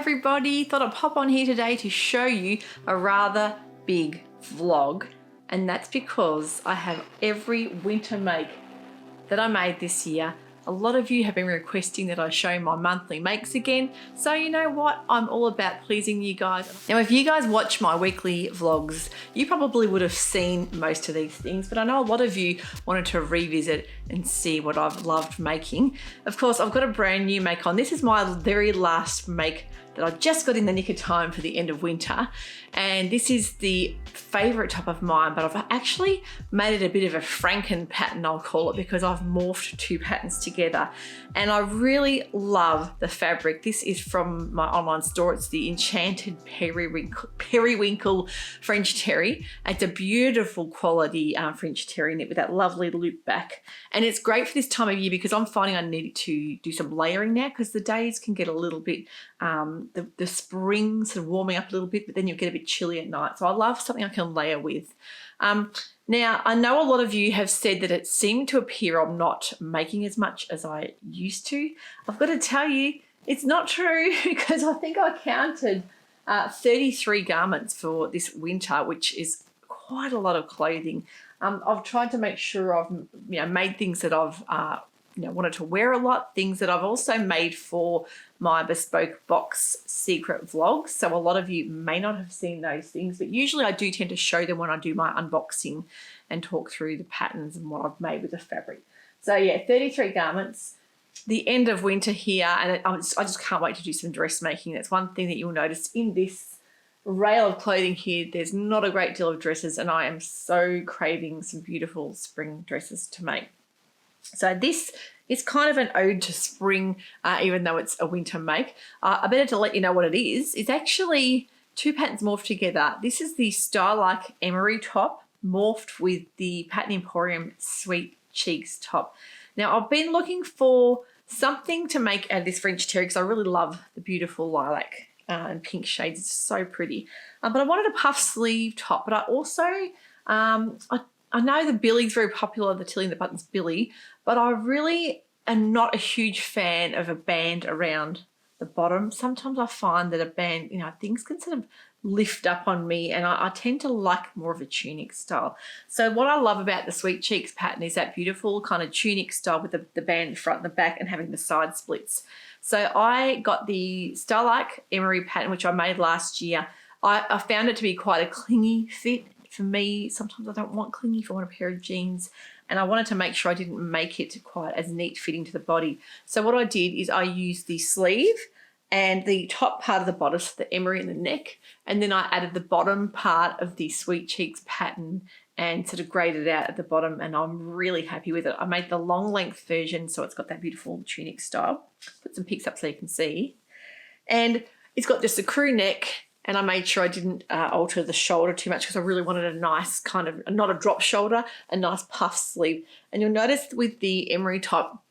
everybody, thought I'd pop on here today to show you a rather big vlog, and that's because I have every winter make that I made this year. A lot of you have been requesting that I show my monthly makes again, so you know what, I'm all about pleasing you guys. Now if you guys watch my weekly vlogs, you probably would have seen most of these things, but I know a lot of you wanted to revisit and see what I've loved making. Of course, I've got a brand new make on. This is my very last make that I just got in the nick of time for the end of winter, and this is the favorite top of mine, but I've actually made it a bit of a Franken pattern, I'll call it, because I've morphed two patterns together, and I really love the fabric. This is from my online store. It's the Enchanted Periwinkle French Terry. It's a beautiful quality French terry knit with that lovely loop back, and it's great for this time of year because I'm finding I need to do some layering now because the days can get a little bit the spring sort of warming up a little bit, but then you'll get a bit chilly at night. So I love something I can layer with. Now, I know a lot of you have said that it seemed to appear I'm not making as much as I used to. I've got to tell you, it's not true because I think I counted 33 garments for this winter, which is quite a lot of clothing. I've tried to make sure I've made things that I've wanted to wear a lot, things that I've also made for my Bespoke box secret vlogs. So a lot of you may not have seen those things, but usually I do tend to show them when I do my unboxing and talk through the patterns and what I've made with the fabric. So yeah, 33 garments, the end of winter here, and I just can't wait to do some dressmaking. That's one thing that you'll notice in this rail of clothing here. There's not a great deal of dresses, and I am so craving some beautiful spring dresses to make. So this is kind of an ode to spring, even though it's a winter make. I better to let you know what it is. It's actually two patterns morphed together. This is the Starlight Emery top morphed with the Pattern Emporium Sweet Cheeks top. Now I've been looking for something to make out of this French terry because I really love the beautiful lilac and pink shades. It's so pretty. But I wanted a puff sleeve top, but I also, I know the billy's very popular, the Tilly and the Buttons billy, but I really am not a huge fan of a band around the bottom. Sometimes I find that a band, things can sort of lift up on me, and I tend to like more of a tunic style. So what I love about the Sweet Cheeks pattern is that beautiful kind of tunic style with the band in front and the back and having the side splits. So I got the Starlight Emery pattern, which I made last year. I found it to be quite a clingy fit. For me, sometimes I don't want clingy if I want a pair of jeans, and I wanted to make sure I didn't make it quite as neat fitting to the body. So what I did is I used the sleeve and the top part of the bodice, the emery and the neck, and then I added the bottom part of the Sweet Cheeks pattern and sort of graded it out at the bottom, and I'm really happy with it. I made the long length version, so it's got that beautiful tunic style. Put some pics up so you can see. And it's got just a crew neck, and I made sure I didn't alter the shoulder too much because I really wanted a nice kind of, not a drop shoulder, a nice puff sleeve. And you'll notice with the emery top,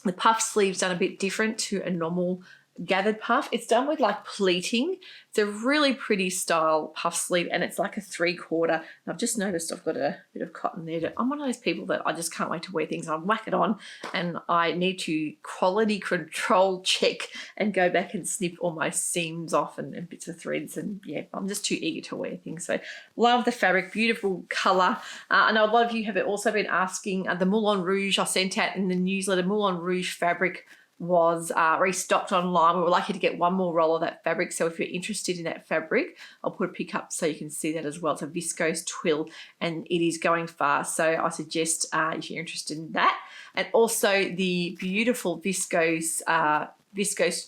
the puff sleeve's done a bit different to a normal gathered puff. It's done with like pleating. It's a really pretty style puff sleeve, and it's like a 3/4. And I've just noticed I've got a bit of cotton there. I'm one of those people that I just can't wait to wear things. I whack it on, and I need to quality control check and go back and snip all my seams off and bits of threads. And yeah, I'm just too eager to wear things. So love the fabric, beautiful color. I know a lot of you have also been asking the Moulin Rouge I sent out in the newsletter. Moulin Rouge fabric was restocked online. We were lucky to get one more roll of that fabric, so if you're interested in that fabric, I'll put a pic up so you can see that as well. It's a viscose twill, and it is going fast, so I suggest if you're interested in that. And also the beautiful viscose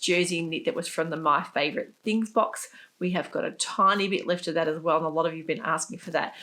jersey knit that was from the My Favorite Things box. We have got a tiny bit left of that as well, and a lot of you have been asking for that.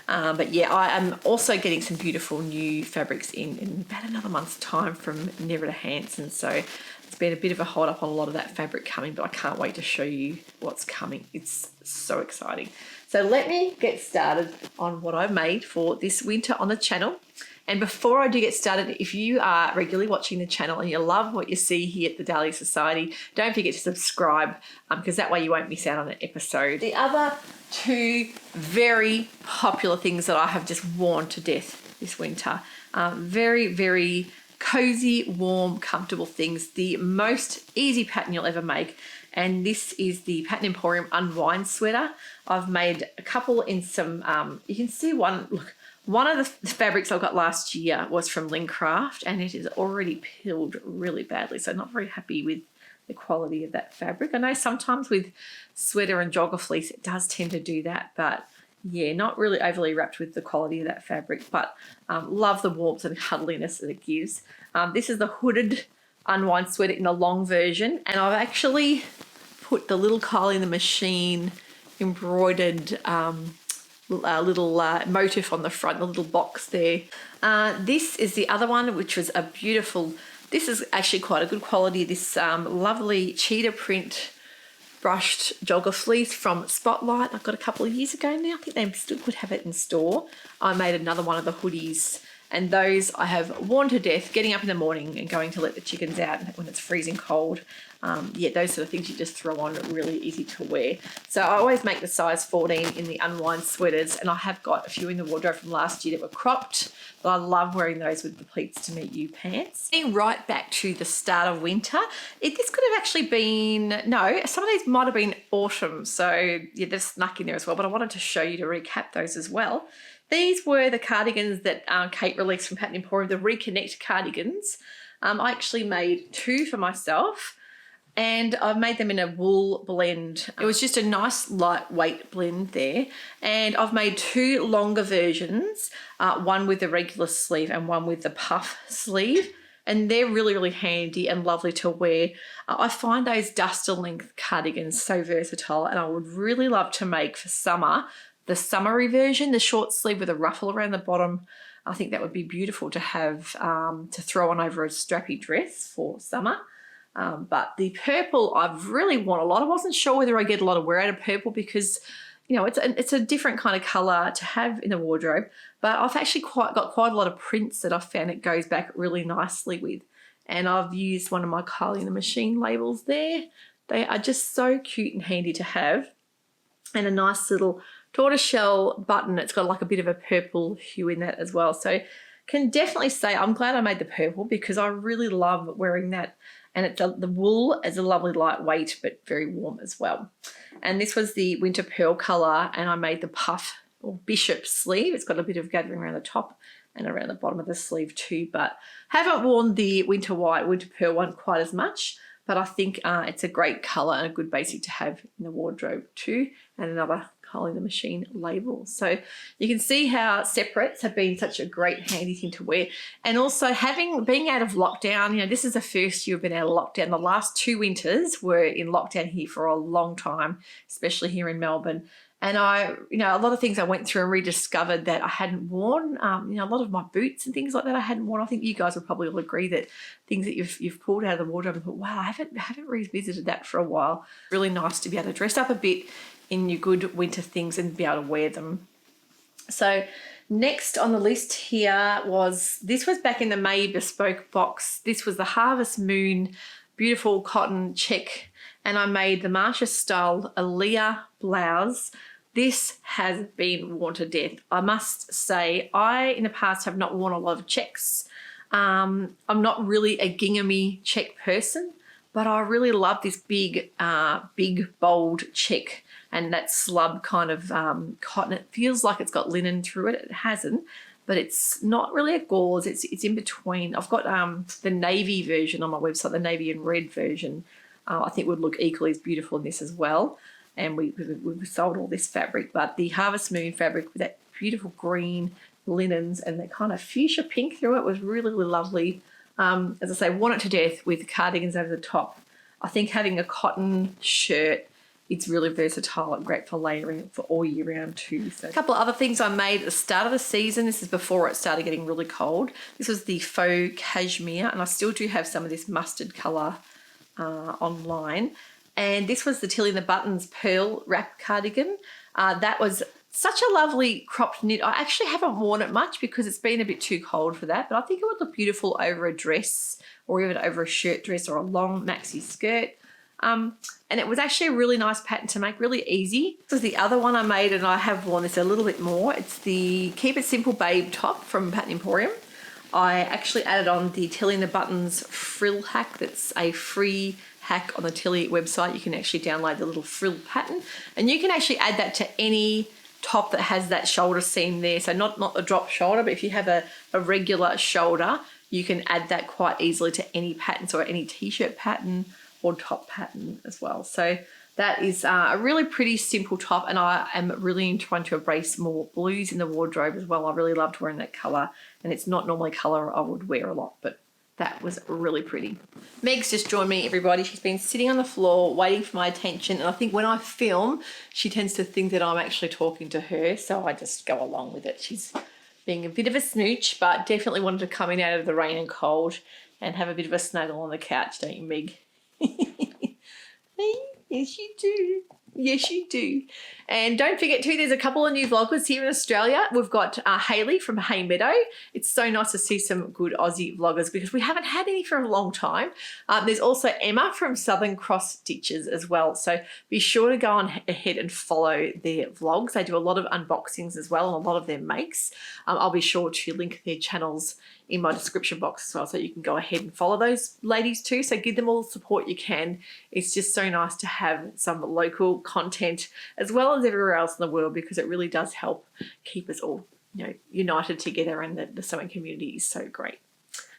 But yeah, I am also getting some beautiful new fabrics in about another month's time from Never to Hanson. So it's been a bit of a hold up on a lot of that fabric coming, but I can't wait to show you what's coming. It's so exciting. So let me get started on what I've made for this winter on the channel. And before I do get started, if you are regularly watching the channel and you love what you see here at the Dahlia Sewciety, don't forget to subscribe because that way you won't miss out on an episode. The other two very popular things that I have just worn to death this winter, very, very cozy, warm, comfortable things. The most easy pattern you'll ever make. And this is the Pattern Emporium Unwind sweater. I've made a couple in some, you can see one, look, one of the fabrics I got last year was from Lincraft, and it is already peeled really badly. So not very happy with the quality of that fabric. I know sometimes with sweater and jogger fleece, it does tend to do that, but yeah, not really overly wrapped with the quality of that fabric, but love the warmth and cuddliness that it gives. This is the hooded Unwind sweater in the long version, and I've actually put the little Cardi in the machine embroidered little motif on the front, the little box there. This is the other one, which was a beautiful, this is actually quite a good quality, this lovely cheetah print brushed jogger fleece from Spotlight. I got a couple of years ago now. I think they still could have it in store. I made another one of the hoodies, and those I have worn to death, getting up in the morning and going to let the chickens out when it's freezing cold. Yeah, those sort of things you just throw on, really easy to wear. So I always make the size 14 in the Unwind sweaters, and I have got a few in the wardrobe from last year that were cropped, but I love wearing those with the pleats to meet you pants. Getting right back to the start of winter, this could have actually been, no, some of these might have been autumn, so yeah, they're snuck in there as well, but I wanted to show you to recap those as well. These were the cardigans that Kate released from Pattern Emporium, the Reconnect Cardigans. I actually made 2 for myself, and I've made them in a wool blend. It was just a nice lightweight blend there. And I've made 2 longer versions, one with the regular sleeve and one with the puff sleeve. And they're really, really handy and lovely to wear. I find those duster length cardigans so versatile, and I would really love to make for summer the summery version, the short sleeve with a ruffle around the bottom. I think that would be beautiful to have to throw on over a strappy dress for summer. But the purple I've really worn a lot. I wasn't sure whether I get a lot of wear out of purple because, you know, it's a different kind of colour to have in the wardrobe. But I've actually got quite a lot of prints that I've found it goes back really nicely with. And I've used one of my Cardi in the machine labels there. They are just so cute and handy to have. And a nice little tortoiseshell button. It's got like a bit of a purple hue in that as well. So can definitely say I'm glad I made the purple because I really love wearing that. And the wool is a lovely lightweight but very warm as well. And this was the winter pearl colour, and I made the puff or bishop sleeve. It's got a bit of gathering around the top and around the bottom of the sleeve too, but haven't worn the winter white, winter pearl one quite as much. But I think it's a great colour and a good basic to have in the wardrobe too. And another Cardi in the machine label. So you can see how separates have been such a great handy thing to wear. And also being out of lockdown, you know, this is the first year we've been out of lockdown. The last 2 winters were in lockdown here for a long time, especially here in Melbourne. And you know, a lot of things I went through and rediscovered that I hadn't worn. You know, a lot of my boots and things like that I hadn't worn. I think you guys would probably all agree that things that you've pulled out of the wardrobe and thought, wow, I haven't revisited that for a while. Really nice to be able to dress up a bit in your good winter things and be able to wear them. So next on the list here this was back in the May Bespoke box. This was the Harvest Moon beautiful cotton check, and I made the Marsha style Alea blouse. This has been worn to death. I must say, I in the past have not worn a lot of checks. I'm not really a ginghamy check person, but I really love this big bold check and that slub kind of cotton. It feels like it's got linen through it. It hasn't, but it's not really a gauze. It's in between. I've got the navy version on my website, the navy and red version. I think would look equally as beautiful in this as well. And we sold all this fabric, but the Harvest Moon fabric with that beautiful green linens and that kind of fuchsia pink through it was really, really lovely. As I say, worn it to death with cardigans over the top. I think having a cotton shirt, it's really versatile and great for layering for all year round too. So a couple of other things I made at the start of the season. This is before it started getting really cold. This was the faux cashmere, and I still do have some of this mustard colour online. And this was the Tilly and the Buttons pearl wrap cardigan. That was such a lovely cropped knit. I actually haven't worn it much because it's been a bit too cold for that, but I think it would look beautiful over a dress or even over a shirt dress or a long maxi skirt. And it was actually a really nice pattern to make, really easy. This is the other one I made, and I have worn this a little bit more. It's the Keep It Simple Babe top from Pattern Emporium. I actually added on the Tilly and the Buttons frill hack. That's a free hack on the Tilly website. You can actually download the little frill pattern, and you can actually add that to any top that has that shoulder seam there. So not a drop shoulder, but if you have a regular shoulder, you can add that quite easily to any patterns or any t-shirt pattern or top pattern as well. So that is a really pretty simple top, and I am really trying to embrace more blues in the wardrobe as well. I really loved wearing that colour, and it's not normally a colour I would wear a lot, but that was really pretty. Meg's just joined me, everybody. She's been sitting on the floor waiting for my attention, and I think when I film, she tends to think that I'm actually talking to her, so I just go along with it. She's being a bit of a smooch, but definitely wanted to come in out of the rain and cold and have a bit of a snuggle on the couch, don't you, Meg? Yes, you do. Yes, you do. And don't forget too, there's a couple of new vloggers here in Australia. We've got Hayley from Hay Meadow. It's so nice to see some good Aussie vloggers because we haven't had any for a long time. There's also Emma from Southern Cross Stitches as well. So be sure to go on ahead and follow their vlogs. They do a lot of unboxings as well and a lot of their makes. I'll be sure to link their channels in my description box as well, so you can go ahead and follow those ladies too. So give them all the support you can. It's just so nice to have some local content as well as everywhere else in the world, because it really does help keep us all, you know, united together, and the sewing community is so great.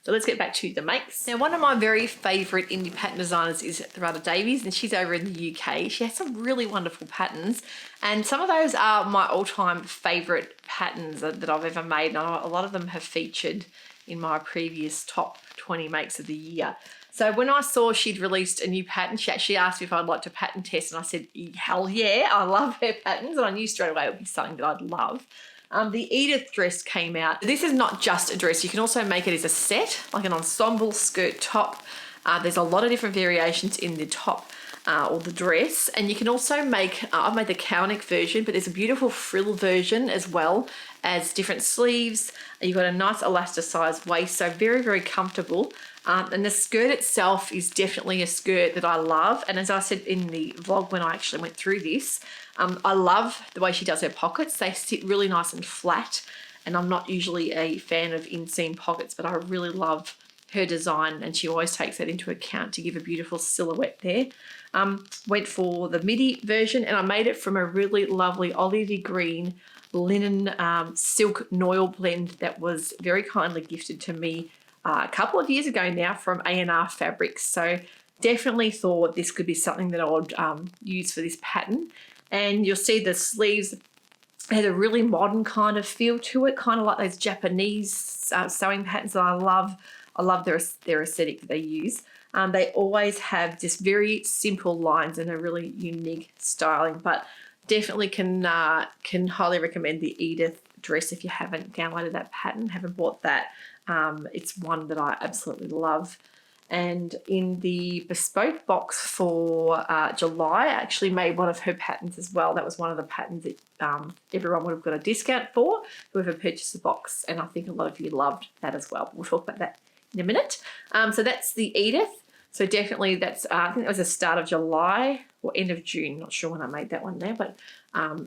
So let's get back to the makes. Now, one of my very favourite indie pattern designers is Dhurata Davies, and she's over in the UK. She has some really wonderful patterns, and some of those are my all-time favourite patterns that I've ever made, and a lot of them have featured in my previous top 20 makes of the year. So when I saw she'd released a new pattern, she actually asked me if I'd like to pattern test, and I said, hell yeah, I love her patterns, and I knew straight away it would be something that I'd love. The Edith dress came out. This is not just a dress. You can also make it as a set, like an ensemble skirt top. There's a lot of different variations in the top or the dress, and you can also make, I've made the cow neck version, but there's a beautiful frill version as well as different sleeves. You've got a nice elasticized waist, so very, very comfortable. And the skirt itself is definitely a skirt that I love. And as I said in the vlog when I actually went through this, I love the way she does her pockets. They sit really nice and flat, and I'm not usually a fan of inseam pockets, but I really love her design, and she always takes that into account to give a beautiful silhouette there. Went for the midi version, and I made it from a really lovely olivey green linen silk noil blend that was very kindly gifted to me a couple of years ago now from A&R Fabrics. So definitely thought this could be something that I would use for this pattern. And you'll see the sleeves had a really modern kind of feel to it, kind of like those Japanese sewing patterns that I love. I love their aesthetic that they use. They always have just very simple lines and a really unique styling, but definitely can highly recommend the Edith dress if you haven't downloaded that pattern, haven't bought that. It's one that I absolutely love. And in the Bespoke box for July, I actually made one of her patterns as well. That was one of the patterns that everyone would have got a discount for whoever purchased the box, and I think a lot of you loved that as well. We'll talk about that in a minute. So that's the Edith. So definitely that's, I think it was the start of July or end of June. Not sure when I made that one there, but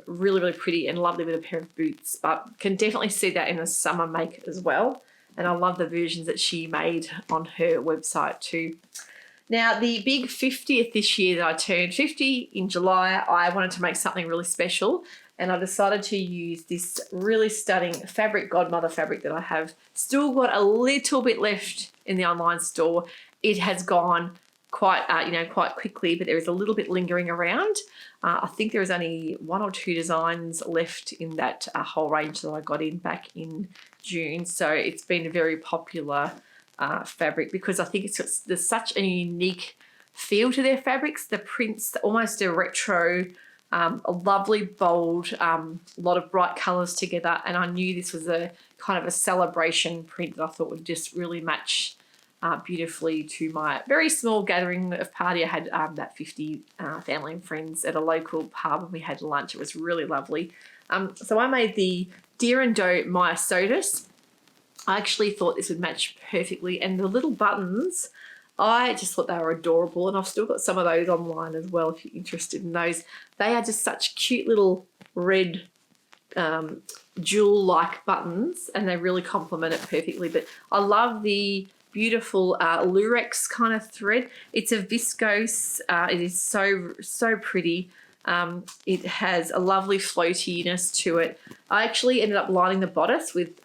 really, really pretty and lovely with a pair of boots. But can definitely see that in a summer make as well. And I love the versions that she made on her website too. Now, the big 50th this year that I turned 50 in July, I wanted to make something really special. And I decided to use this really stunning fabric godmother fabric that I have. Still got a little bit left in the online store. It has gone quite quickly, but there is a little bit lingering around. I think there is only 1 or 2 designs left in that whole range that I got in back in June. So it's been a very popular fabric because I think there's such a unique feel to their fabrics. The prints, almost a retro, a lovely bold, a lot of bright colours together. And I knew this was a kind of a celebration print that I thought would just really match beautifully to my very small gathering of party. I had that 50 family and friends at a local pub, and we had lunch. It was really lovely. So I made the Deer and Doe Maya Sodas. I actually thought this would match perfectly, and the little buttons, I just thought they were adorable, and I've still got some of those online as well if you're interested in those. They are just such cute little red jewel-like buttons, and they really complement it perfectly. But I love the beautiful lurex kind of thread. It's a viscose. It is so pretty. It has a lovely floatiness to it. I actually ended up lining the bodice with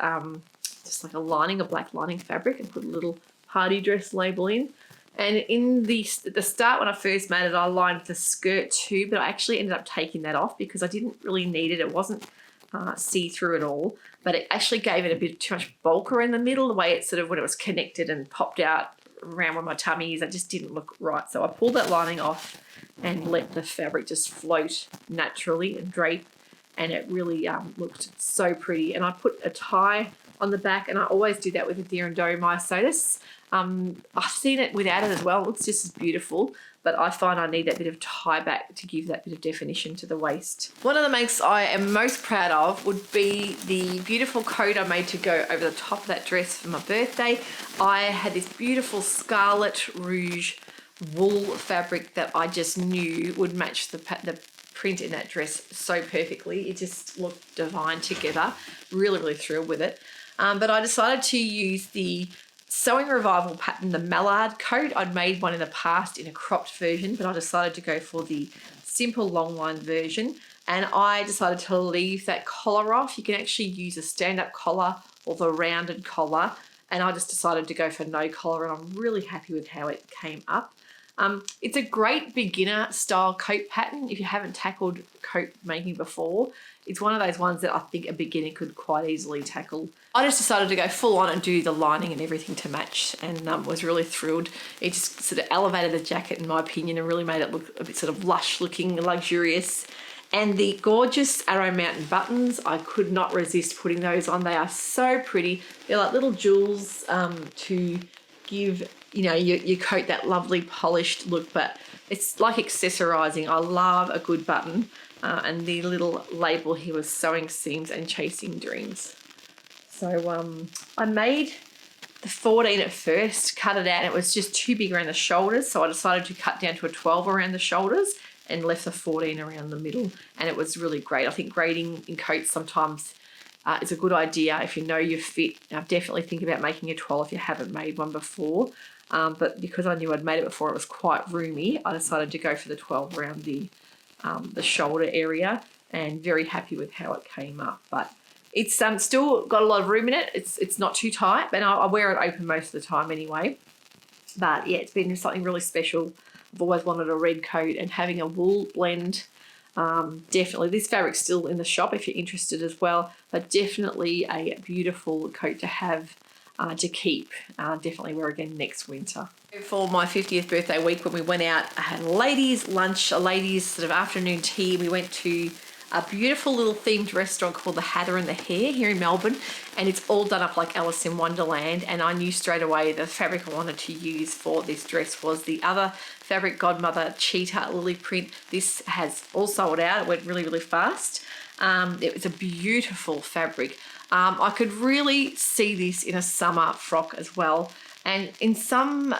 just like a black lining fabric, and put a little party dress label in. And at the start when I first made it, I lined the skirt too, but I actually ended up taking that off because I didn't really need it. It wasn't see-through at all, but it actually gave it a bit too much bulk around the middle, the way it sort of, when it was connected and popped out around where my tummy is, it just didn't look right. So I pulled that lining off and let the fabric just float naturally and drape, and it really looked so pretty. And I put a tie on the back, and I always do that with a Deer and Doe myosotis. I've seen it without it as well. It looks just as beautiful, but I find I need that bit of tie back to give that bit of definition to the waist. One of the makes I am most proud of would be the beautiful coat I made to go over the top of that dress for my birthday. I had this beautiful scarlet rouge wool fabric that I just knew would match the print in that dress so perfectly. It just looked divine together. Really thrilled with it. But I decided to use the Sewing Revival pattern, the mallard coat. I'd made one in the past in a cropped version, but I decided to go for the simple long line version, and I decided to leave that collar off. You can actually use a stand-up collar or the rounded collar, and I just decided to go for no collar, and I'm really happy with how it came up. It's a great beginner style coat pattern if you haven't tackled coat making before. It's one of those ones that I think a beginner could quite easily tackle. I just decided to go full on and do the lining and everything to match, and was really thrilled. It just sort of elevated the jacket, in my opinion, and really made it look a bit sort of lush looking, luxurious. And the gorgeous Arrow Mountain buttons, I could not resist putting those on. They are so pretty. They're like little jewels to give, you know, your coat that lovely polished look, but it's like accessorizing. I love a good button. And the little label here was Sewing Seams and Chasing Dreams. So I made the 14 at first, cut it out, and it was just too big around the shoulders, so I decided to cut down to a 12 around the shoulders and left the 14 around the middle, and it was really great. I think grading in coats sometimes is a good idea if you know your fit. Now, definitely think about making a 12 if you haven't made one before, but because I knew I'd made it before, it was quite roomy, I decided to go for the 12 around the shoulder area, and very happy with how it came up. But it's still got a lot of room in it. It's not too tight, but I wear it open most of the time anyway. But yeah, it's been something really special. I've always wanted a red coat, and having a wool blend, definitely. This fabric's still in the shop if you're interested as well, but definitely a beautiful coat to have, to keep. Definitely wear again next winter. For my 50th birthday week, when we went out, I had a ladies' lunch, a ladies' sort of afternoon tea. We went to a beautiful little themed restaurant called the Hather and the Hare here in Melbourne, and it's all done up like Alice in Wonderland. And I knew straight away the fabric I wanted to use for this dress was the other fabric, Godmother Cheetah Lily print. This has all sold out. It went really fast. It was a beautiful fabric. I could really see this in a summer frock as well. And in some,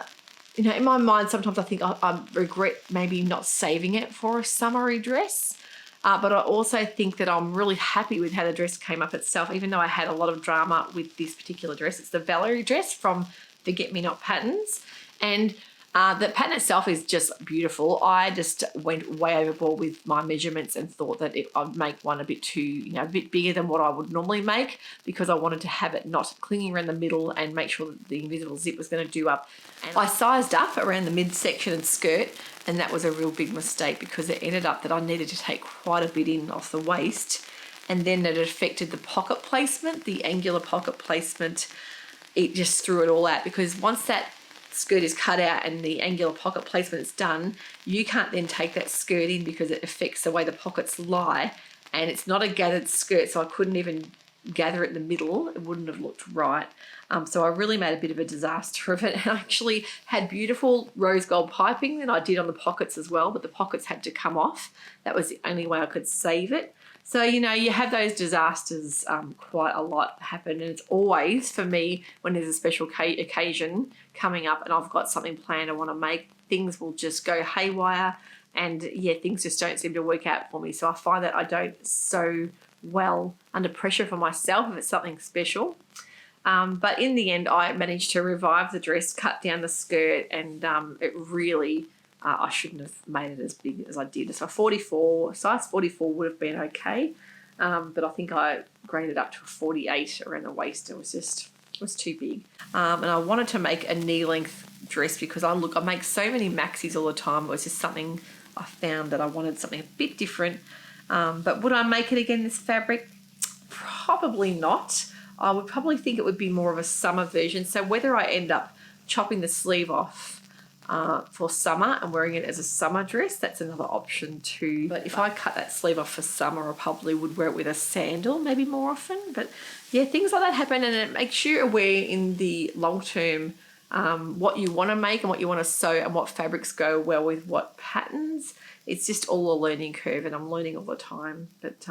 you know, in my mind, sometimes I think I regret maybe not saving it for a summery dress. But I also think that I'm really happy with how the dress came up itself, even though I had a lot of drama with this particular dress. It's the Valerie dress from the Get Me Not Patterns. And the pattern itself is just beautiful. I just went way overboard with my measurements and thought that I'd make one a bit too, you know, a bit bigger than what I would normally make, because I wanted to have it not clinging around the middle and make sure that the invisible zip was going to do up. And I sized up around the midsection and skirt, and that was a real big mistake, because it ended up that I needed to take quite a bit in off the waist, and then it affected the pocket placement, the angular pocket placement. It just threw it all out, because once that skirt is cut out and the angular pocket placement is done, you can't then take that skirt in because it affects the way the pockets lie, and it's not a gathered skirt, so I couldn't even gather it in the middle. It wouldn't have looked right. So I really made a bit of a disaster of it, and I actually had beautiful rose gold piping that I did on the pockets as well, but the pockets had to come off. That was the only way I could save it. So, you know, you have those disasters quite a lot happen, and it's always, for me, when there's a special occasion coming up and I've got something planned I want to make, things will just go haywire, and yeah, things just don't seem to work out for me. So I find that I don't sew well under pressure for myself if it's something special. But in the end, I managed to revive the dress, cut down the skirt, and it really, I shouldn't have made it as big as I did. So size 44 would have been okay, but I think I graded up to a 48 around the waist. It was too big. And I wanted to make a knee-length dress because I make so many maxis all the time. It was just something I found that I wanted something a bit different. But would I make it again, this fabric? Probably not. I would probably think it would be more of a summer version. So whether I end up chopping the sleeve off for summer and wearing it as a summer dress, that's another option too. But if I cut that sleeve off for summer, I probably would wear it with a sandal maybe more often. But yeah, things like that happen, and it makes you aware in the long term what you want to make and what you want to sew and what fabrics go well with what patterns. It's just all a learning curve, and I'm learning all the time. But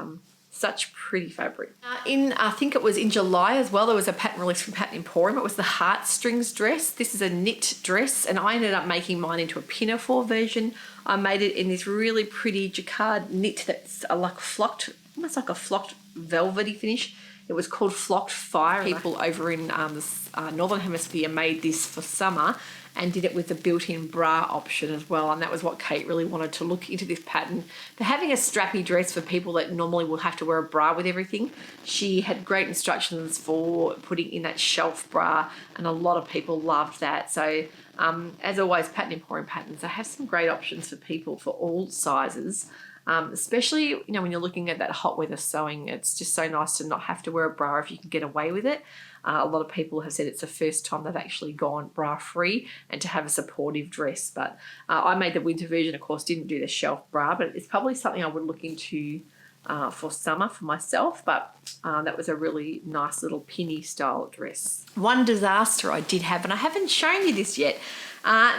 such pretty fabric. I think it was in July as well, there was a pattern release from Pattern Emporium. It was the Heartstrings dress. This is a knit dress, and I ended up making mine into a pinafore version. I made it in this really pretty jacquard knit that's like flocked, almost like a flocked velvety finish. It was called Flocked Fire. People over in the Northern Hemisphere made this for summer and did it with the built-in bra option as well. And that was what Kate really wanted to look into this pattern. They're having a strappy dress for people that normally will have to wear a bra with everything. She had great instructions for putting in that shelf bra, and a lot of people loved that. So as always, Pattern Emporium patterns, they have some great options for people for all sizes. Especially, when you're looking at that hot weather sewing, it's just so nice to not have to wear a bra if you can get away with it. A lot of people have said it's the first time they've actually gone bra-free and to have a supportive dress. But I made the winter version, of course, didn't do the shelf bra, but it's probably something I would look into for summer for myself. But that was a really nice little pinny style dress. One disaster I did have, and I haven't shown you this yet,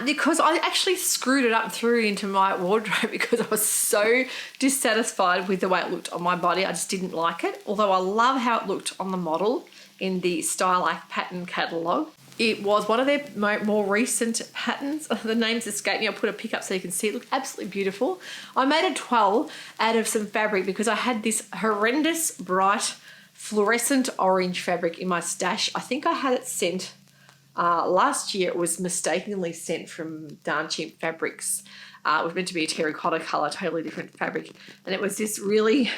because I actually screwed it up through into my wardrobe because I was so dissatisfied with the way it looked on my body. I just didn't like it, although I love how it looked on the model in the Starlight pattern catalogue. It was one of their more recent patterns. The names escape me. I'll put a pic up so you can see. It looked absolutely beautiful. I made a twirl out of some fabric because I had this horrendous bright fluorescent orange fabric in my stash. I think I had it sent last year. It was mistakenly sent from Darn Chimp Fabrics. It was meant to be a terracotta colour, totally different fabric. And it was this really,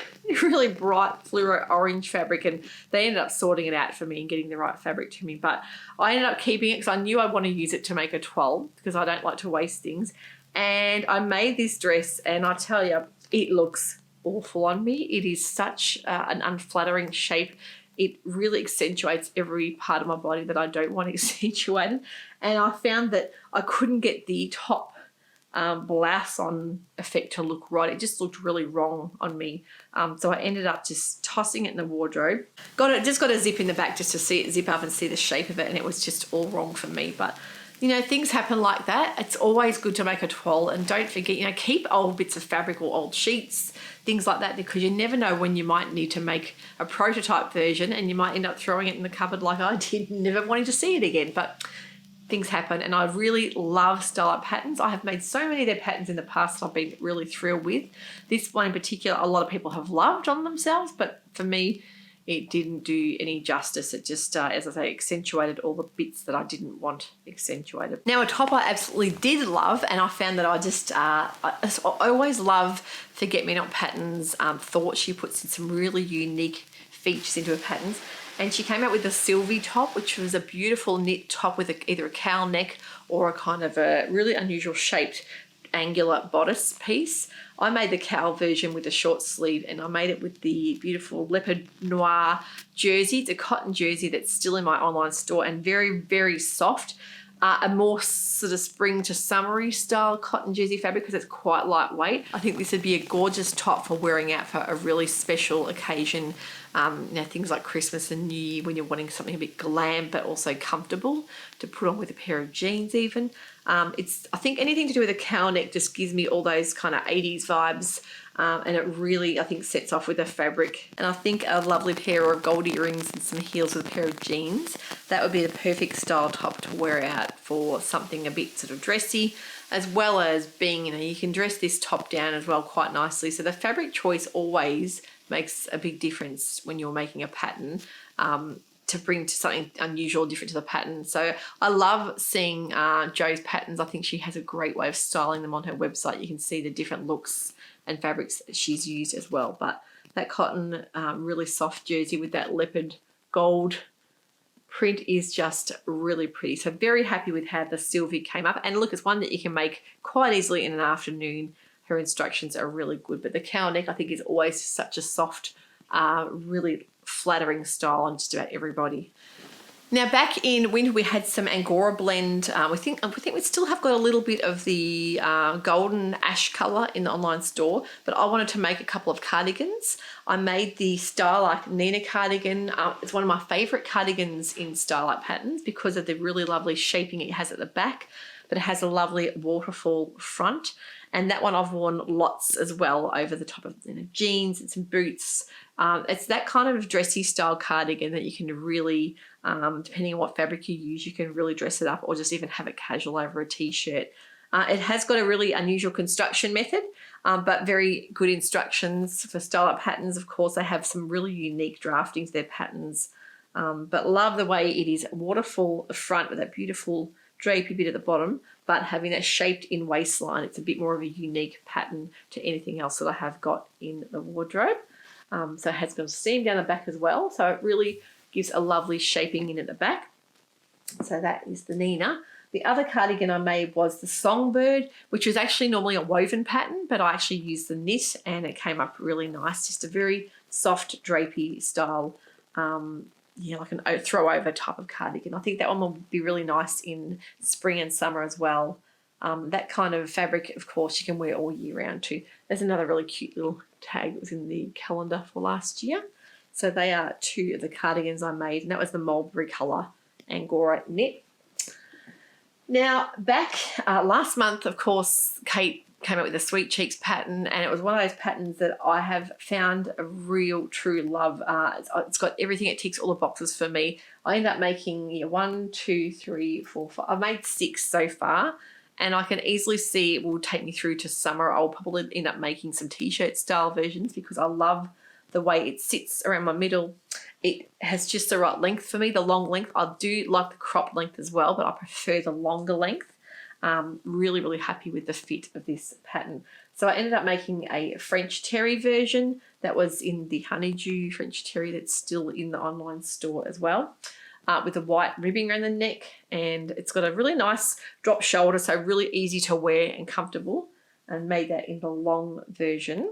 really bright fluoro orange fabric, and they ended up sorting it out for me and getting the right fabric to me. But I ended up keeping it because I knew I want to use it to make a twirl because I don't like to waste things. And I made this dress, and I tell you, it looks awful on me. It is such an unflattering shape. It really accentuates every part of my body that I don't want accentuated. And I found that I couldn't get the top blouse on effect to look right. It just looked really wrong on me. So I ended up just tossing it in the wardrobe. Just got a zip in the back just to see it zip up and see the shape of it, and it was just all wrong for me. But things happen like that. It's always good to make a twirl, and don't forget, keep old bits of fabric or old sheets, things like that, because you never know when you might need to make a prototype version and you might end up throwing it in the cupboard like I did, never wanting to see it again. But things happen, and I really love Starlight patterns. I have made so many of their patterns in the past that I've been really thrilled with. This one in particular, a lot of people have loved on themselves, but for me, it didn't do any justice. It just, as I say, accentuated all the bits that I didn't want accentuated. Now, a top I absolutely did love, and I found that I always love Forget-Me-Not Patterns. Thought she puts in some really unique features into her patterns. And she came out with the Sylvie top, which was a beautiful knit top with either a cowl neck or a kind of a really unusual shaped angular bodice piece. I made the cowl version with a short sleeve, and I made it with the beautiful leopard noir jersey. It's a cotton jersey that's still in my online store and very, very soft. A more sort of spring to summery style cotton jersey fabric because it's quite lightweight. I think this would be a gorgeous top for wearing out for a really special occasion. Things like Christmas and New Year, when you're wanting something a bit glam but also comfortable to put on with a pair of jeans even. I think anything to do with a cowl neck just gives me all those kind of 80s vibes. And it really, I think, sets off with the fabric. And I think a lovely pair of gold earrings and some heels with a pair of jeans, that would be the perfect style top to wear out for something a bit sort of dressy, as well as being, you can dress this top down as well quite nicely. So the fabric choice always makes a big difference when you're making a pattern, to bring to something unusual, different to the pattern. So I love seeing Jo's patterns. I think she has a great way of styling them on her website. You can see the different looks and fabrics that she's used as well. But that cotton, really soft jersey with that leopard gold print is just really pretty. So very happy with how the Sylvie came up. And look, it's one that you can make quite easily in an afternoon. Her instructions are really good. But the cowl neck, I think, is always such a soft, really flattering style on just about everybody. Now back in winter we had some Angora blend. We think we still have got a little bit of the golden ash colour in the online store, but I wanted to make a couple of cardigans. I made the Starlight Neenah cardigan. It's one of my favourite cardigans in Starlight patterns because of the really lovely shaping it has at the back, but it has a lovely waterfall front. And that one I've worn lots as well over the top of jeans and some boots. It's that kind of dressy style cardigan that you can really, depending on what fabric you use, you can really dress it up or just even have it casual over a t-shirt. It has got a really unusual construction method, but very good instructions for Starlight patterns. Of course, they have some really unique drafting to their patterns, but love the way it is waterfall front with that beautiful drapey bit at the bottom, but having that shaped in waistline. It's a bit more of a unique pattern to anything else that I have got in the wardrobe. So it has got a seam down the back as well, so it really gives a lovely shaping in at the back. So that is the Neenah. The other cardigan I made was the Songbird, which was actually normally a woven pattern, but I actually used the knit and it came up really nice. Just a very soft drapey style, like an throw over type of cardigan. I think that one will be really nice in spring and summer as well. That kind of fabric, of course, you can wear all year round too. There's another really cute little tag that was in the calendar for last year. So they are two of the cardigans I made, and that was the mulberry colour Angora knit. Now back last month, of course, Kate came up with the Sweet Cheeks pattern, and it was one of those patterns that I have found a real true love. It's got everything, it ticks all the boxes for me. I ended up making 1, 2, 3, 4, 5. I've made 6 so far, and I can easily see it will take me through to summer. I'll probably end up making some t-shirt style versions because I love the way it sits around my middle. It has just the right length for me, the long length. I do like the crop length as well, but I prefer the longer length. Really, really happy with the fit of this pattern. So I ended up making a French terry version that was in the honeydew French terry that's still in the online store as well, with a white ribbing around the neck, and it's got a really nice drop shoulder, so really easy to wear and comfortable, and made that in the long version.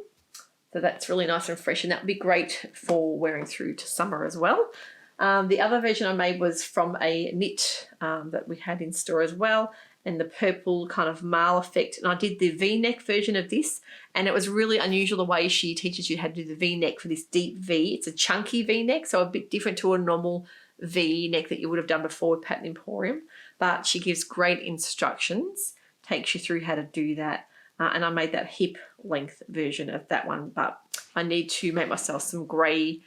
So that's really nice and fresh, and that would be great for wearing through to summer as well. The other version I made was from a knit that we had in store as well, and the purple kind of marl effect. And I did the V-neck version of this, and it was really unusual the way she teaches you how to do the V-neck for this deep V. It's a chunky V-neck, so a bit different to a normal V-neck that you would have done before with Pattern Emporium, but she gives great instructions, takes you through how to do that. And I made that hip length version of that one, but I need to make myself some grey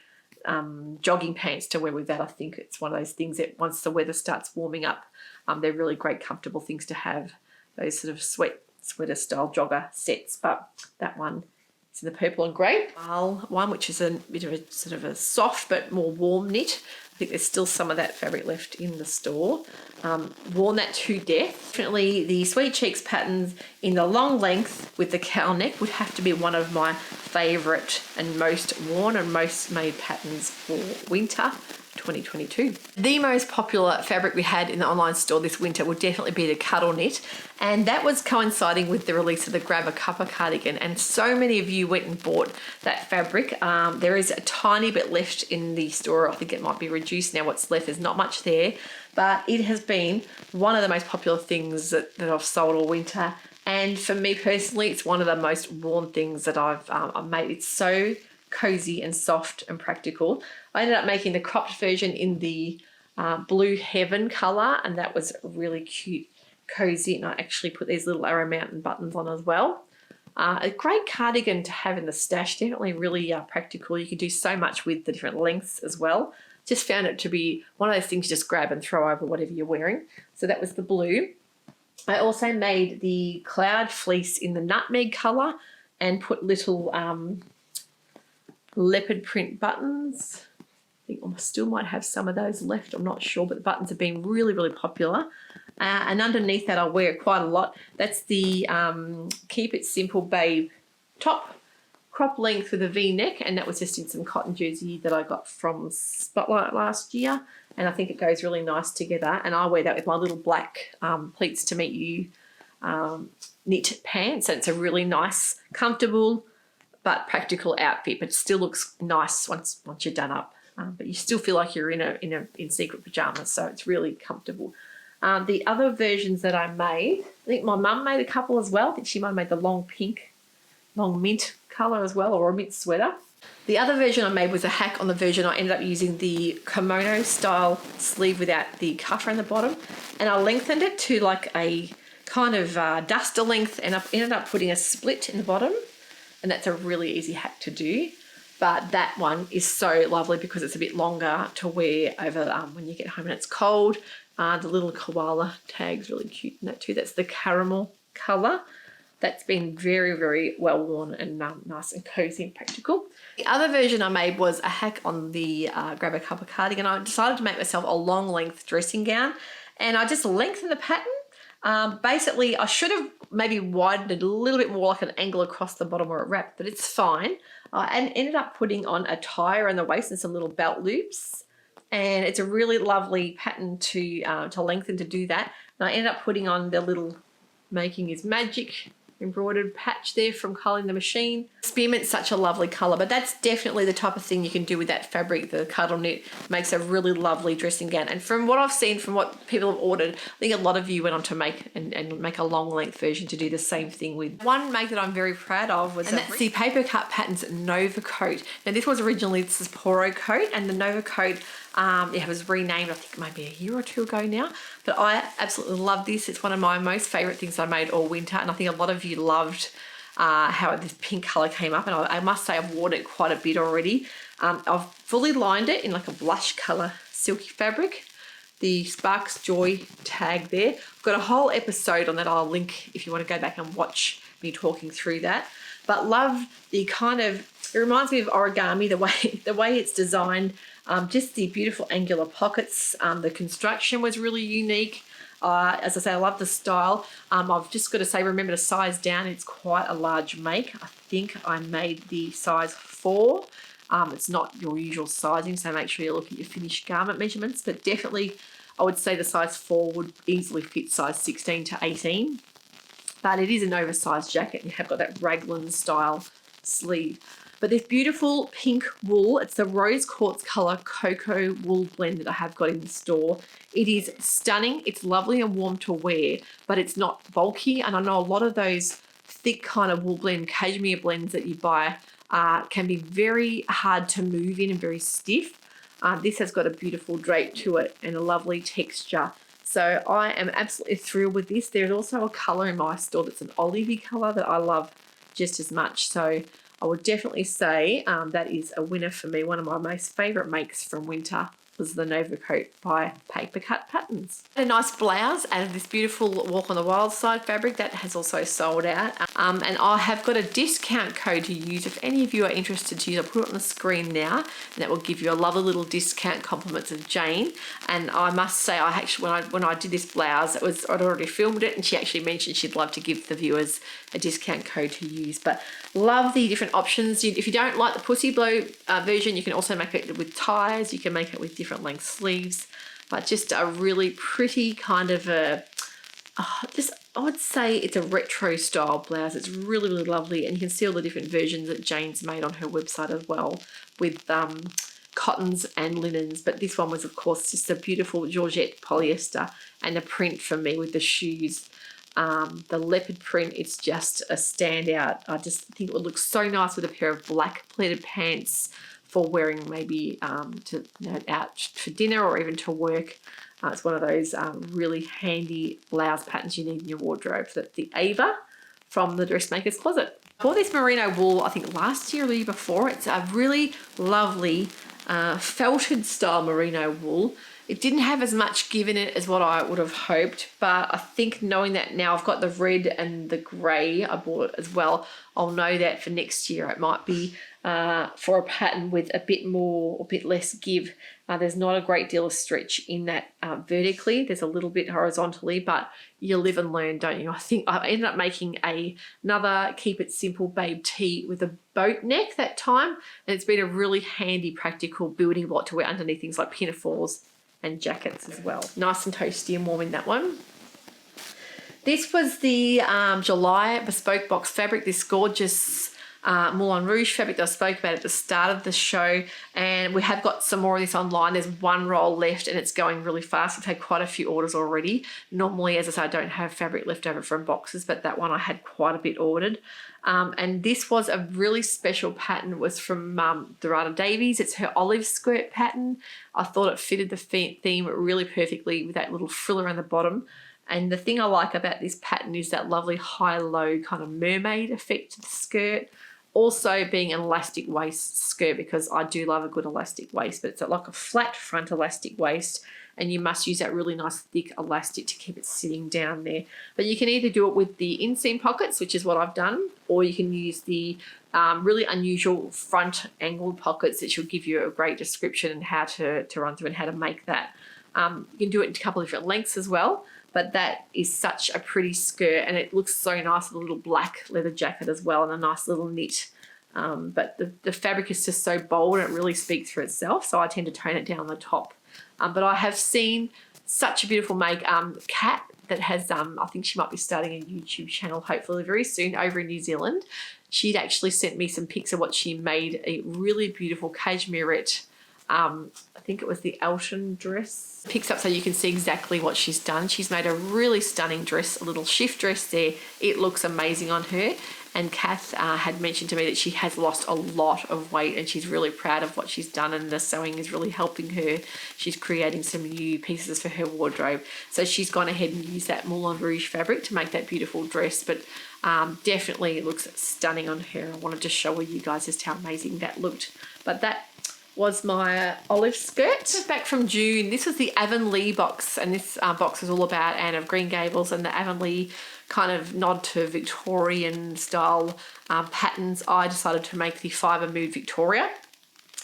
jogging pants to wear with that. I think it's one of those things that once the weather starts warming up, they're really great comfortable things to have, those sort of sweater style jogger sets. But that one is in the purple and grey. One which is a bit of a sort of a soft but more warm knit. I think there's still some of that fabric left in the store. Worn that to death. Definitely the Sweet Cheeks patterns in the long length with the cowl neck would have to be one of my favourite and most worn and most made patterns for winter 2022. The most popular fabric we had in the online store this winter would definitely be the Cuddle Knit, and that was coinciding with the release of the Grab a Cuppa cardigan, and so many of you went and bought that fabric. There is a tiny bit left in the store. I think it might be reduced now. What's left, there's not much there, but it has been one of the most popular things that I've sold all winter, and for me personally, it's one of the most worn things that I've made. It's so cozy and soft and practical. I ended up making the cropped version in the Blue Heaven colour, and that was really cute, cozy, and I actually put these little Arrow Mountain buttons on as well. A great cardigan to have in the stash, definitely really practical. You can do so much with the different lengths as well. Just found it to be one of those things you just grab and throw over whatever you're wearing. So that was the blue. I also made the Cloud Fleece in the Nutmeg colour and put little leopard print buttons. I think I still might have some of those left, I'm not sure, but the buttons have been really, really popular. And underneath that, I'll wear quite a lot. That's the Keep It Simple Babe top, crop length with a V-neck, and that was just in some cotton jersey that I got from Spotlight last year, and I think it goes really nice together. And I wear that with my little black pleats to meet you knit pants, and it's a really nice, comfortable but practical outfit, but it still looks nice once you're done up. But you still feel like you're in secret pajamas, so it's really comfortable. The other versions that I made, I think my mum made a couple as well. I think she might have made the long pink, long mint colour as well, or a mint sweater. The other version I made was a hack on the version. I ended up using the kimono style sleeve without the cuff around the bottom, and I lengthened it to like a kind of duster length, and I ended up putting a split in the bottom, and that's a really easy hack to do. But that one is so lovely because it's a bit longer to wear over when you get home and it's cold. The little koala tag's really cute in that too. That's the caramel colour. That's been very, very well worn and nice and cozy and practical. The other version I made was a hack on the Grab a Cuppa cardigan. I decided to make myself a long length dressing gown, and I just lengthened the pattern. Basically, I should have maybe widened it a little bit more, like an angle across the bottom where it wrapped, but it's fine. And ended up putting on a tie around the waist and some little belt loops. And it's a really lovely pattern to lengthen to do that. And I ended up putting on the little Making is Magic embroidered patch there from Culling the Machine. Spearmint's such a lovely colour, but that's definitely the type of thing you can do with that fabric. The Cuddle Knit makes a really lovely dressing gown. And from what I've seen, from what people have ordered, I think a lot of you went on to make and make a long length version to do the same thing with. One make that I'm very proud of was that's the Paper Cut Patterns Nova Coat. Now this was originally the Sapporo coat, and the Nova Coat it was renamed, I think maybe a year or two ago now, but I absolutely love this. It's one of my most favourite things I made all winter, and I think a lot of you loved how this pink colour came up, and I must say I've worn it quite a bit already. I've fully lined it in like a blush colour silky fabric. The Sparks Joy tag there. I've got a whole episode on that I'll link if you want to go back and watch me talking through that. But love the kind of, it reminds me of origami, the way it's designed. Just the beautiful angular pockets. The construction was really unique. As I say, I love the style. I've just got to say, remember to size down. It's quite a large make. I think I made the size 4. It's not your usual sizing, so make sure you look at your finished garment measurements. But definitely, I would say the size 4 would easily fit size 16 to 18. But it is an oversized jacket, and you have got that raglan style sleeve. But this beautiful pink wool, it's the rose quartz colour cocoa wool blend that I have got in the store. It is stunning. It's lovely and warm to wear, but it's not bulky. And I know a lot of those thick kind of wool blend, cashmere blends that you buy can be very hard to move in and very stiff. This has got a beautiful drape to it and a lovely texture. So I am absolutely thrilled with this. There's also a colour in my store that's an olivey colour that I love just as much. So I would definitely say that is a winner for me. One of my most favourite makes from winter was the Nova Coat by Paper Cut Patterns. A nice blouse out of this beautiful Walk on the Wild Side fabric that has also sold out. And I have got a discount code to use. If any of you are interested to use, I'll put it on the screen now, and that will give you a lovely little discount, compliments of Jane. And I must say, I actually when I did this blouse, I'd already filmed it, and she actually mentioned she'd love to give the viewers a discount code to use. But love the different options. If you don't like the pussy blow version, you can also make it with ties. You can make it with different length sleeves, but just a really pretty kind of I would say it's a retro style blouse. It's really, really lovely, and you can see all the different versions that Jane's made on her website as well with cottons and linens. But this one was, of course, just a beautiful Georgette polyester, and the print for me with the shoes, the leopard print, it's just a standout. I just think it would look so nice with a pair of black pleated pants for wearing maybe to out for dinner or even to work. It's one of those really handy blouse patterns you need in your wardrobe. So that's the Ava from the Dressmakers Closet. For this merino wool, I think last year or the year before, it's a really lovely felted style merino wool. It didn't have as much give in it as what I would have hoped, but I think knowing that now I've got the red and the grey I bought as well, I'll know that for next year it might be for a pattern with a bit more or a bit less give. There's not a great deal of stretch in that vertically. There's a little bit horizontally, but you live and learn, don't you? I think I ended up making another Keep It Simple Babe tee with a boat neck that time, and it's been a really handy, practical building block to wear underneath things like pinafores and jackets as well. Nice and toasty and warm in that one. This was the July Bespoke box fabric, this gorgeous Moulin Rouge fabric that I spoke about at the start of the show, and we have got some more of this online. There's one roll left and it's going really fast. I've had quite a few orders already. Normally, as I say, I don't have fabric left over from boxes, but that one I had quite a bit ordered. And this was a really special pattern. It was from Dhurata Davies. It's her olive skirt pattern. I thought it fitted the theme really perfectly with that little frill around the bottom. And the thing I like about this pattern is that lovely high-low kind of mermaid effect to the skirt. Also being an elastic waist skirt, because I do love a good elastic waist, but it's like a flat front elastic waist, and you must use that really nice thick elastic to keep it sitting down there. But you can either do it with the inseam pockets, which is what I've done, or you can use the really unusual front angled pockets that will give you a great description and how to run through and how to make that. You can do it in a couple of different lengths as well. But that is such a pretty skirt, and it looks so nice with a little black leather jacket as well and a nice little knit. But the fabric is just so bold and it really speaks for itself, so I tend to tone it down the top. But I have seen such a beautiful make. Kat that has, I think she might be starting a YouTube channel hopefully very soon over in New Zealand. She'd actually sent me some pics of what she made, a really beautiful cashmerette. I think it was the Elton dress. Picks up so you can see exactly what she's done. She's made a really stunning dress, a little shift dress there. It looks amazing on her. And Kath had mentioned to me that she has lost a lot of weight and she's really proud of what she's done, and the sewing is really helping her. She's creating some new pieces for her wardrobe. So she's gone ahead and used that Moulin Rouge fabric to make that beautiful dress, but definitely it looks stunning on her. I wanted to show you guys just how amazing that looked. But that was my olive skirt. Back from June, this was the Avonlea box, and this box was all about Anne of Green Gables and the Avonlea kind of nod to Victorian style patterns. I decided to make the Fibre Mood Victoria.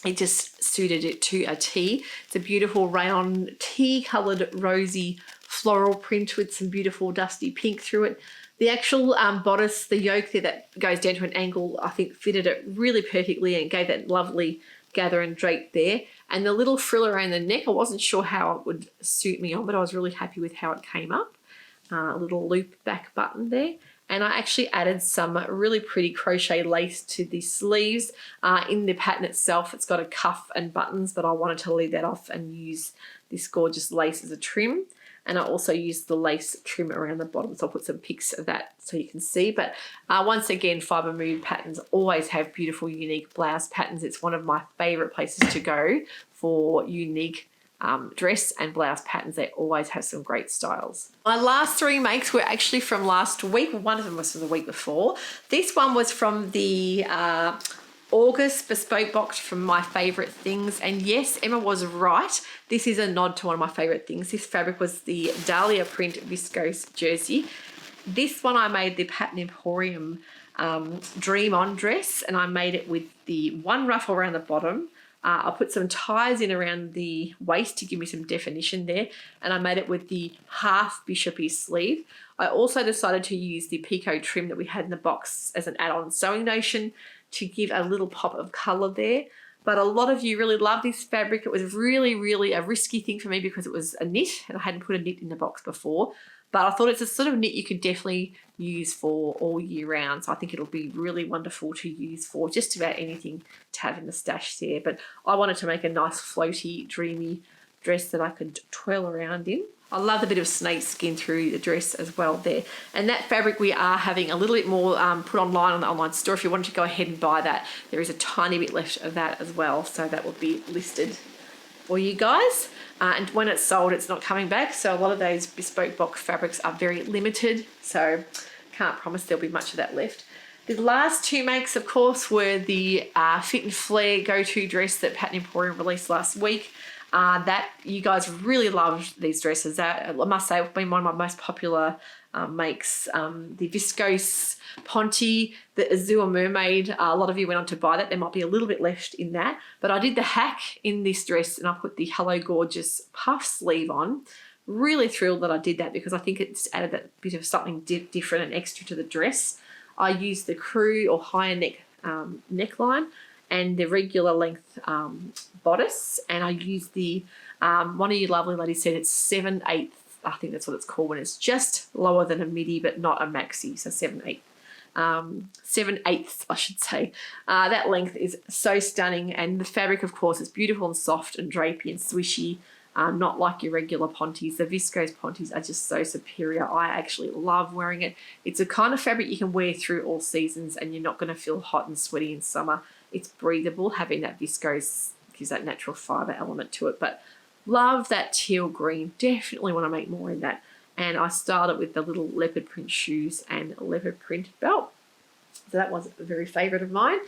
It just suited it to a T. It's a beautiful rayon tea coloured rosy floral print with some beautiful dusty pink through it. The actual bodice, the yoke there that goes down to an angle, I think fitted it really perfectly and gave that lovely gather and drape there. And the little frill around the neck, I wasn't sure how it would suit me on, but I was really happy with how it came up. A little loop back button there. And I actually added some really pretty crochet lace to the sleeves. In the pattern itself, it's got a cuff and buttons, but I wanted to leave that off and use this gorgeous lace as a trim. And I also used the lace trim around the bottom, so I'll put some pics of that so you can see. But once again, Fibre Mood patterns always have beautiful, unique blouse patterns. It's one of my favourite places to go for unique dress and blouse patterns. They always have some great styles. My last three makes were actually from last week. One of them was from the week before. This one was from the August Bespoke box from My Favourite Things. And yes, Emma was right. This is a nod to one of my favourite things. This fabric was the Dahlia print viscose jersey. This one I made the Pattern Emporium Dream On dress, and I made it with the one ruffle around the bottom. I put some ties in around the waist to give me some definition there, and I made it with the half bishopy sleeve. I also decided to use the Pico trim that we had in the box as an add-on sewing notion to give a little pop of colour there. But a lot of you really love this fabric. It was really, really a risky thing for me because it was a knit and I hadn't put a knit in the box before. But I thought it's a sort of knit you could definitely use for all year round. So I think it'll be really wonderful to use for just about anything to have in the stash there. But I wanted to make a nice floaty, dreamy dress that I could twirl around in. I love the bit of snake skin through the dress as well there. And that fabric we are having a little bit more put online on the online store. If you wanted to go ahead and buy that, there is a tiny bit left of that as well. So that will be listed for you guys. And when it's sold, it's not coming back. So a lot of those bespoke box fabrics are very limited. So can't promise there'll be much of that left. The last two makes, of course, were the Fit and Flare go-to dress that Pattern Emporium released last week. That you guys really loved these dresses. That, I must say, have been one of my most popular makes. The viscose ponte, the Azure Mermaid, a lot of you went on to buy that. There might be a little bit left in that, but I did the hack in this dress and I put the Hello Gorgeous puff sleeve on. Really thrilled that I did that because I think it's added that bit of something different and extra to the dress. I used the crew or higher neck neckline and the regular length bodice, and I used the one of you lovely ladies said it's 7/8. I think that's what it's called when it's just lower than a midi but not a maxi, so 7/8. 7/8 I should say. That length is so stunning, and the fabric of course is beautiful and soft and drapey and swishy. Not like your regular pontes. The viscose pontes are just so superior. I actually love wearing it. It's a kind of fabric you can wear through all seasons and you're not going to feel hot and sweaty in summer. It's breathable. Having that viscose gives that natural fibre element to it. But love that teal green. Definitely want to make more in that. And I styled it with the little leopard print shoes and leopard print belt. So that was a very favourite of mine.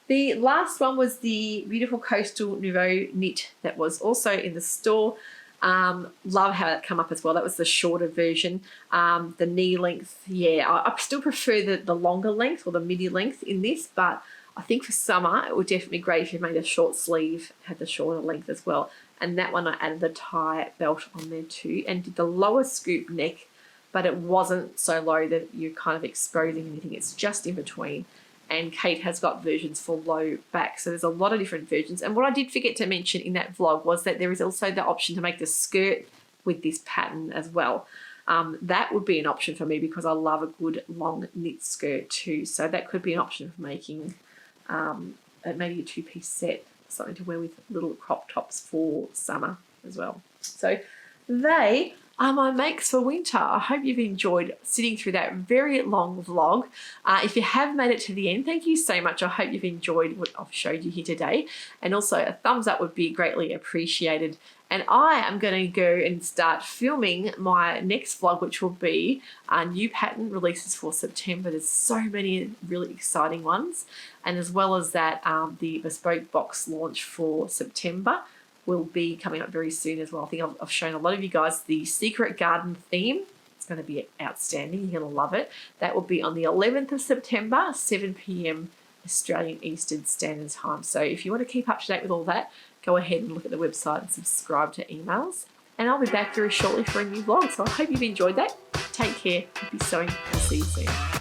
The last one was the beautiful Coastal Nouveau knit that was also in the store. Love how that come up as well. That was the shorter version. The knee length, yeah, I still prefer the longer length or the midi length in this, but I think for summer it would definitely be great if you made a short sleeve, had the shorter length as well. And that one I added the tie belt on there too and did the lower scoop neck, but it wasn't so low that you're kind of exposing anything. It's just in between. And Kate has got versions for low back. So there's a lot of different versions. And what I did forget to mention in that vlog was that there is also the option to make the skirt with this pattern as well. That would be an option for me because I love a good long knit skirt too. So that could be an option for making maybe a two-piece set, something to wear with little crop tops for summer as well. So they are my makes for winter. I hope you've enjoyed sitting through that very long vlog. If you have made it to the end, thank you so much. I hope you've enjoyed what I've showed you here today. And also a thumbs up would be greatly appreciated. And I am going to go and start filming my next vlog, which will be new pattern releases for September. There's so many really exciting ones. And as well as that, the Bespoke box launch for September will be coming up very soon as well. I think I've shown a lot of you guys the Secret Garden theme. It's going to be outstanding. You're going to love it. That will be on the 11th of September, 7 p.m. Australian Eastern Standard Time. So if you want to keep up to date with all that, go ahead and look at the website and subscribe to emails. And I'll be back very shortly for a new vlog. So I hope you've enjoyed that. Take care. Happy sewing. I'll see you soon.